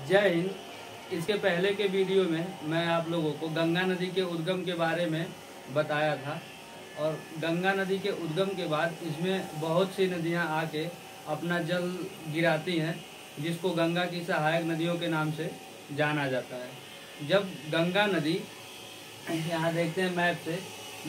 जय हिंद। इसके पहले के वीडियो में मैं आप लोगों को गंगा नदी के उद्गम के बारे में बताया था और गंगा नदी के उद्गम के बाद इसमें बहुत सी नदियां आके अपना जल गिराती हैं, जिसको गंगा की सहायक नदियों के नाम से जाना जाता है। जब गंगा नदी, यहाँ देखते हैं मैप से,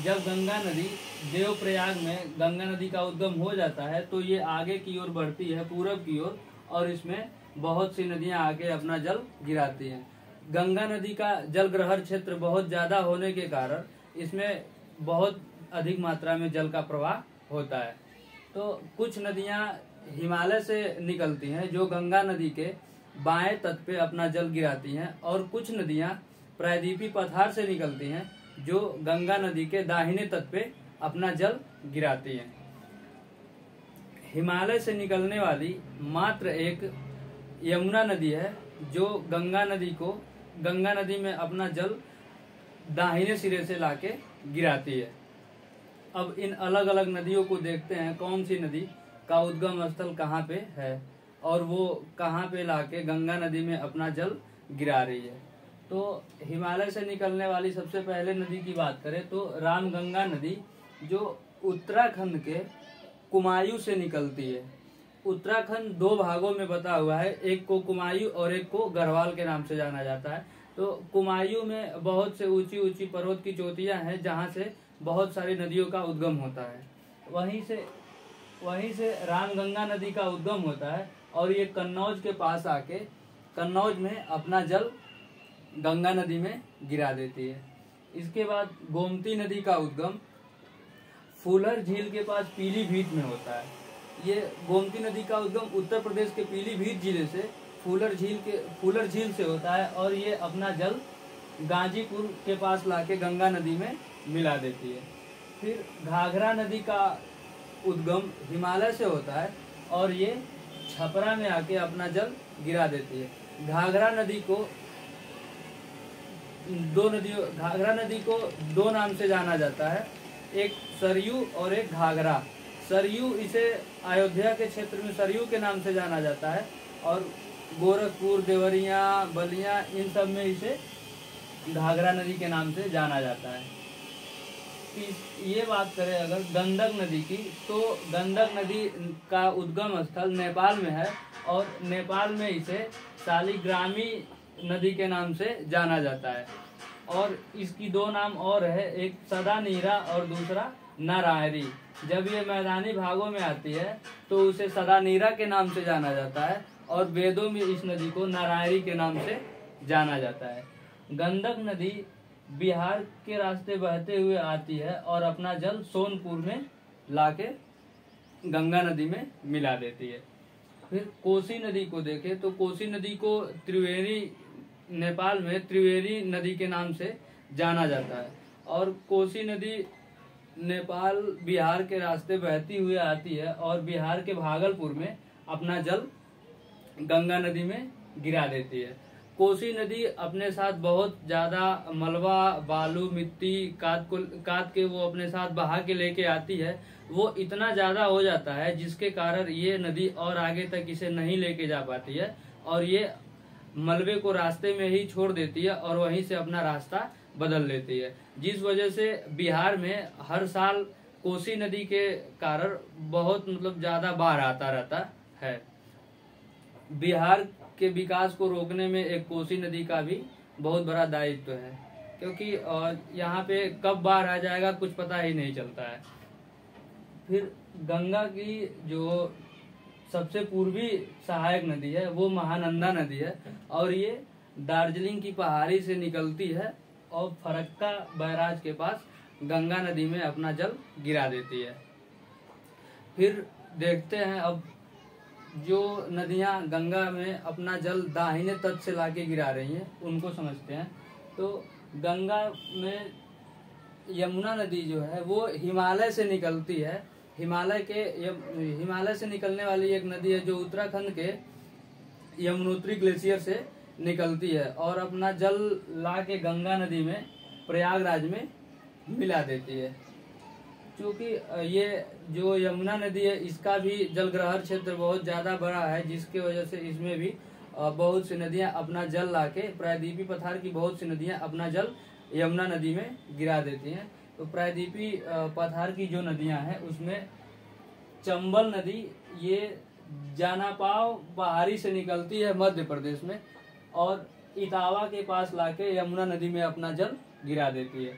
जब गंगा नदी देवप्रयाग में गंगा नदी का उद्गम हो जाता है तो ये आगे की ओर बढ़ती है, पूरब की ओर, और इसमें बहुत सी नदियां आके अपना जल गिराती हैं। गंगा नदी का जल ग्रहण क्षेत्र बहुत ज़्यादा होने के कारण इसमें बहुत अधिक मात्रा में जल का प्रवाह होता है। तो कुछ नदियां हिमालय से निकलती हैं जो गंगा नदी के बाएं तट पे अपना जल गिराती हैं, और कुछ नदियां प्रायद्वीपीय पठार से निकलती हैं जो गंगा नदी के दाहिने तट पे अपना जल गिराती हैं। हिमालय से निकलने वाली मात्र एक यमुना नदी है जो गंगा नदी में अपना जल दाहिने सिरे से लाके गिराती है। अब इन अलग अलग नदियों को देखते हैं, कौन सी नदी का उद्गम स्थल कहाँ पे है और वो कहाँ पे लाके गंगा नदी में अपना जल गिरा रही है। तो हिमालय से निकलने वाली सबसे पहले नदी की बात करें तो रामगंगा नदी, जो उत्तराखंड के कुमायूं से निकलती है। उत्तराखंड दो भागों में बटा हुआ है, एक को कुमायूं और एक को गढ़वाल के नाम से जाना जाता है। तो कुमायूं में बहुत से ऊंची ऊंची पर्वत की चोटियां हैं जहां से बहुत सारी नदियों का उद्गम होता है। वहीं से रामगंगा नदी का उद्गम होता है और ये कन्नौज के पास आके कन्नौज में अपना जल गंगा नदी में गिरा देती है। इसके बाद गोमती नदी का उद्गम फूलर झील के पास पीलीभीत में होता है। ये गोमती नदी का उद्गम उत्तर प्रदेश के पीलीभीत जिले से फूलर झील से होता है और ये अपना जल गाजीपुर के पास लाके गंगा नदी में मिला देती है। फिर घाघरा नदी का उद्गम हिमालय से होता है और ये छपरा में आके अपना जल गिरा देती है। घाघरा नदी को दो नाम से जाना जाता है, एक सरयू और एक घाघरा। सरयू इसे अयोध्या के क्षेत्र में सरयू के नाम से जाना जाता है और गोरखपुर, देवरिया, बलिया, इन सब में इसे घाघरा नदी के नाम से जाना जाता है। ये बात करें अगर गंडक नदी की, तो गंडक नदी का उद्गम स्थल नेपाल में है और नेपाल में इसे शालिग्रामी नदी के नाम से जाना जाता है। और इसकी दो नाम और है, एक सदा नीरा और दूसरा नारायणी। जब ये मैदानी भागों में आती है तो उसे सदा नीरा के नाम से जाना जाता है और वेदों में इस नदी को नारायणी के नाम से जाना जाता है। गंडक नदी बिहार के रास्ते बहते हुए आती है और अपना जल सोनपुर में लाके गंगा नदी में मिला देती है। फिर कोसी नदी को देखें तो कोसी नदी को नेपाल में त्रिवेणी नदी के नाम से जाना जाता है और कोसी नदी नेपाल बिहार के रास्ते बहती हुई आती है और बिहार के भागलपुर में अपना जल गंगा नदी में गिरा देती है। कोसी नदी अपने साथ बहुत ज्यादा मलबा, बालू, मिट्टी, काट के वो अपने साथ बहा के लेके आती है। वो इतना ज्यादा हो जाता है जिसके कारण ये नदी और आगे तक इसे नहीं लेके जा पाती है और ये मलबे को रास्ते में ही छोड़ देती है और वहीं से अपना रास्ता बदल लेती है, जिस वजह से बिहार में हर साल कोसी नदी के कारण बहुत ज्यादा बाढ़ आता रहता है। बिहार के विकास को रोकने में एक कोसी नदी का भी बहुत बड़ा दायित्व है, क्योंकि यहाँ पे कब बाढ़ आ जाएगा कुछ पता ही नहीं चलता है। फिर गंगा की जो सबसे पूर्वी सहायक नदी है वो महानंदा नदी है और ये दार्जिलिंग की पहाड़ी से निकलती है और फरक्का बैराज के पास गंगा नदी में अपना जल गिरा देती है। फिर देखते हैं अब जो नदियां गंगा में अपना जल दाहिने तट से लाके गिरा रही हैं उनको समझते हैं। तो गंगा में यमुना नदी जो है वो हिमालय से निकलती है। हिमालय से निकलने वाली एक नदी है जो उत्तराखंड के यमुनोत्री ग्लेशियर से निकलती है और अपना जल लाके गंगा नदी में प्रयागराज में मिला देती है। क्योंकि ये जो यमुना नदी है इसका भी जल ग्रहण क्षेत्र बहुत ज़्यादा बड़ा है, जिसके वजह से इसमें भी बहुत सी नदियां अपना जल लाके, प्रायद्वीपीय पठार की बहुत सी नदियां अपना जल यमुना नदी में गिरा देती हैं। तो प्रायद्वीपीय पठार की जो नदियां हैं उसमें चंबल नदी ये जानापाव पहाड़ी से निकलती है मध्य प्रदेश में, और इटावा के पास लाके यमुना नदी में अपना जल गिरा देती है।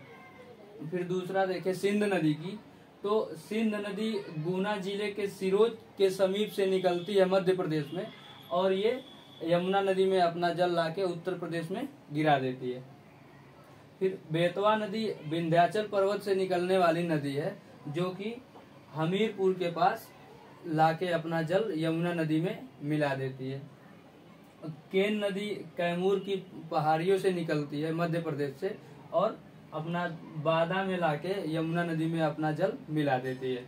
फिर दूसरा देखें सिंध नदी की, तो सिंध नदी गुना जिले के सिरोंज के समीप से निकलती है मध्य प्रदेश में, और ये यमुना नदी में अपना जल लाके उत्तर प्रदेश में गिरा देती है। फिर बेतवा नदी विंध्याचल पर्वत से निकलने वाली नदी है, जो कि हमीरपुर के पास लाके अपना जल यमुना नदी में मिला देती है। केन नदी कैमूर की पहाड़ियों से निकलती है मध्य प्रदेश से, और अपना बादा में लाके यमुना नदी में अपना जल मिला देती है।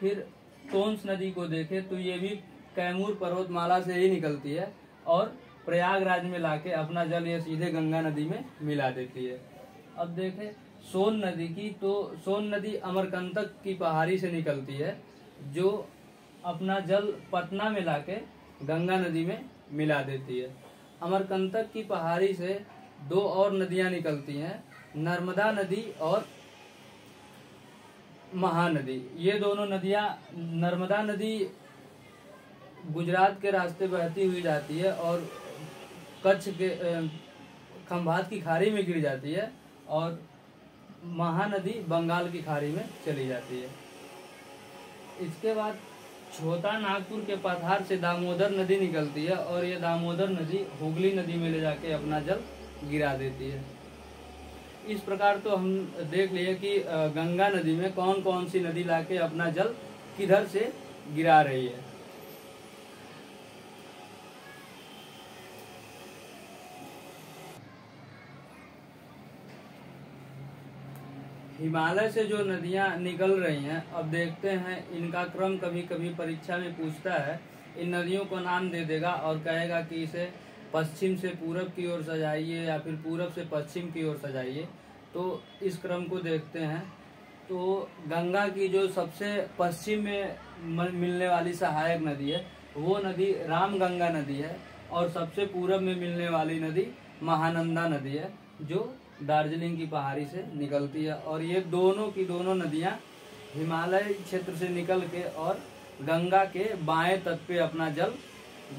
फिर टोंस नदी को देखें तो ये भी कैमूर पर्वतमाला से ही निकलती है, और प्रयागराज में लाके अपना जल ये सीधे गंगा नदी में मिला देती है। अब देखें सोन नदी की, तो सोन नदी अमरकंटक की पहाड़ी से निकलती है, जो अपना जल पटना में लाके गंगा नदी में मिला देती है। अमरकंटक की पहाड़ी से दो और नदियां निकलती हैं, नर्मदा नदी और महानदी। ये दोनों नदियां, नर्मदा नदी गुजरात के रास्ते बहती हुई जाती है और कच्छ के खंभात की खाड़ी में गिर जाती है, और महानदी बंगाल की खाड़ी में चली जाती है। इसके बाद छोटा नागपुर के पठार से दामोदर नदी निकलती है, और ये दामोदर नदी हुगली नदी में ले जाके अपना जल गिरा देती है। इस प्रकार तो हम देख लिए कि गंगा नदी में कौन कौन सी नदी लाके अपना जल किधर से गिरा रही है। हिमालय से जो नदियां निकल रही हैं, अब देखते हैं इनका क्रम कभी कभी परीक्षा में पूछता है। इन नदियों को नाम दे देगा और कहेगा कि इसे पश्चिम से पूरब की ओर सजाइए या फिर पूरब से पश्चिम की ओर सजाइए। तो इस क्रम को देखते हैं। तो गंगा की जो सबसे पश्चिम में मिलने वाली सहायक नदी है वो नदी रामगंगा नदी है, और सबसे पूरब में मिलने वाली नदी महानंदा नदी है, जो दार्जिलिंग की पहाड़ी से निकलती है। और ये दोनों की दोनों नदियां हिमालय क्षेत्र से निकल के और गंगा के बाएं तट पे अपना जल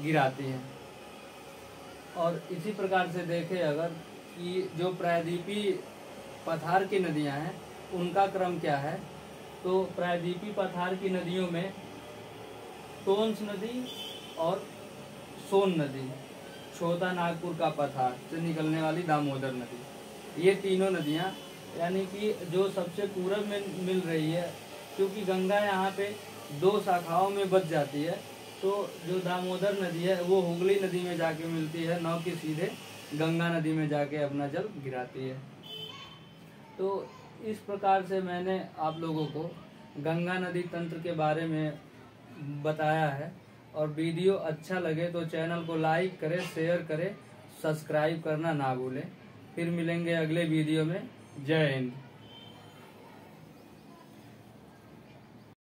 गिराती हैं। और इसी प्रकार से देखें अगर कि जो प्रायद्वीपीय पठार की नदियां हैं उनका क्रम क्या है, तो प्रायद्वीपीय पठार की नदियों में टोंस नदी और सोन नदी, छोटा नागपुर का पठार से निकलने वाली दामोदर नदी, ये तीनों नदियां यानी कि जो सबसे पूरब में मिल रही है, क्योंकि गंगा यहाँ पे दो शाखाओं में बच जाती है, तो जो दामोदर नदी है वो हुगली नदी में जाके मिलती है, न कि सीधे गंगा नदी में जाके अपना जल गिराती है। तो इस प्रकार से मैंने आप लोगों को गंगा नदी तंत्र के बारे में बताया है। और वीडियो अच्छा लगे तो चैनल को लाइक करें, शेयर करें, सब्सक्राइब करना ना भूलें। फिर मिलेंगे अगले वीडियो में। जय हिंद।